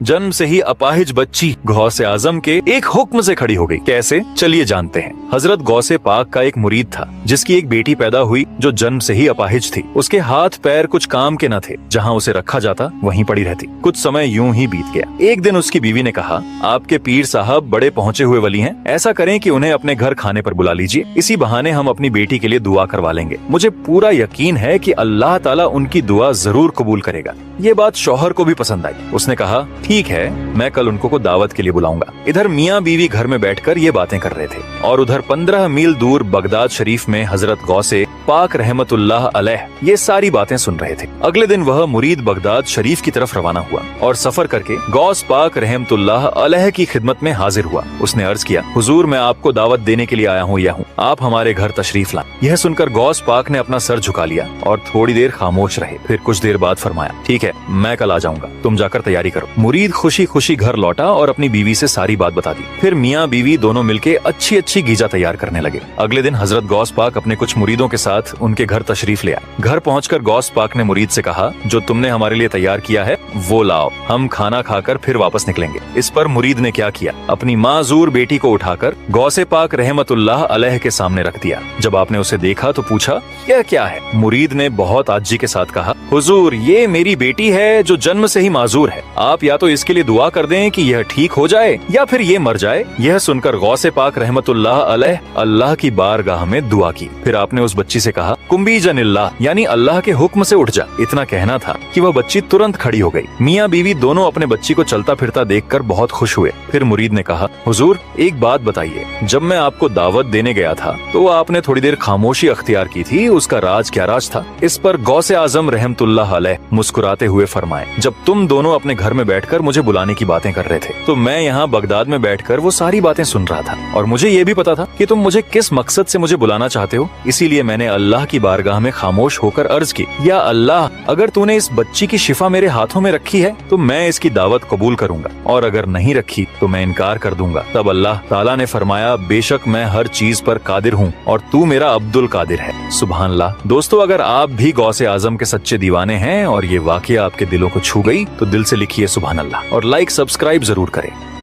जन्म से ही अपाहिज बच्ची गौसे आजम के एक हुक्म से खड़ी हो गई। कैसे, चलिए जानते हैं। हजरत गौसे पाक का एक मुरीद था जिसकी एक बेटी पैदा हुई जो जन्म से ही अपाहिज थी। उसके हाथ पैर कुछ काम के न थे, जहाँ उसे रखा जाता वहीं पड़ी रहती। कुछ समय यूं ही बीत गया। एक दिन उसकी बीवी ने कहा, आपके पीर साहब बड़े पहुंचे हुए वली हैं, ऐसा करें कि उन्हें अपने घर खाने पर बुला लीजिए, इसी बहाने हम अपनी बेटी के लिए दुआ करवा लेंगे। मुझे पूरा यकीन है कि अल्लाह ताला उनकी दुआ जरूर कबूल करेगा। ये बात शौहर को भी पसंद आई। उसने कहा, ठीक है, मैं कल उनको दावत के लिए बुलाऊंगा। इधर मियाँ बीवी घर में बैठकर ये बातें कर रहे थे और उधर 15 मील दूर बगदाद शरीफ में हजरत गौसे पाक रहमतुल्लाह अलैह ये सारी बातें सुन रहे थे। अगले दिन वह मुरीद बगदाद शरीफ की तरफ रवाना हुआ और सफर करके गौस पाक रहमतुल्लाह अलैह की खिदमत में हाजिर हुआ। उसने अर्ज किया, हुजूर मैं आपको दावत देने के लिए आया हूँ, आप हमारे घर तशरीफ लाएं। यह सुनकर गौस पाक ने अपना सर झुका लिया और थोड़ी देर खामोश रहे। फिर कुछ देर बाद फरमाया, ठीक है, मैं कल आ जाऊंगा, तुम जाकर तैयारी करो। मुरीद खुशी खुशी घर लौटा और अपनी बीवी से सारी बात बता दी। फिर मियाँ बीवी दोनों मिलके अच्छी अच्छी गीजा तैयार करने लगे। अगले दिन हजरत गौस पाक अपने कुछ मुरीदों के साथ उनके घर तशरीफ ले आए। घर पहुंचकर गौस पाक ने मुरीद से कहा, जो तुमने हमारे लिए तैयार किया है वो लाओ, हम खाना खाकर फिर वापस निकलेंगे। इस पर मुरीद ने क्या किया, अपनी माजूर बेटी को उठाकर गौसे पाक रहमतुल्लाह अलैह के सामने रख दिया। जब आपने उसे देखा तो पूछा, यह क्या है? मुरीद ने बहुत आजी के साथ कहा, हुजूर ये मेरी बेटी है जो जन्म से ही माजूर है, आप या तो इसके लिए दुआ कर दें कि यह ठीक हो जाए या फिर ये मर जाए। यह सुनकर गौसे पाक रहमतुल्लाह अलैह अल्लाह की बारगाह में दुआ की। फिर आपने उस बच्ची से कहा, कुंबी जनिल्लाह, यानी अल्लाह के हुक्म से उठ जा। इतना कहना था कि वह बच्ची तुरंत खड़ी हो गई। मियाँ बीवी दोनों अपने बच्ची को चलता फिरता देखकर बहुत खुश हुए। फिर मुरीद ने कहा, हुजूर एक बात बताइए, जब मैं आपको दावत देने गया था तो आपने थोड़ी देर खामोशी अख्तियार की थी, उसका राज क्या राज था? इस पर गौसे आजम रहमतुल्लाह अलैह मुस्कुराते हुए फरमाए, जब तुम दोनों अपने घर में बैठकर मुझे बुलाने की बातें कर रहे थे तो मैं यहाँ बगदाद में बैठकर वो सारी बातें सुन रहा था और मुझे ये भी पता था कि तुम मुझे किस मकसद से मुझे बुलाना चाहते हो। इसीलिए मैंने अल्लाह की बारगाह में खामोश होकर अर्ज की, या अल्लाह, अगर तूने इस बच्ची की शिफा मेरे हाथों में रखी है तो मैं इसकी दावत कबूल करूंगा, और अगर नहीं रखी तो मैं इनकार कर दूंगा। तब अल्लाह ताला ने फरमाया, बेशक मैं हर चीज पर कादिर हूँ और तू मेरा अब्दुल कादिर है। सुभान अल्लाह। दोस्तों, अगर आप भी गौसे आजम के सच्चे दीवाने हैं और ये वाकया आपके दिलों को छू गई तो दिल से लिखिए सुभान अल्लाह और लाइक सब्सक्राइब जरूर करें।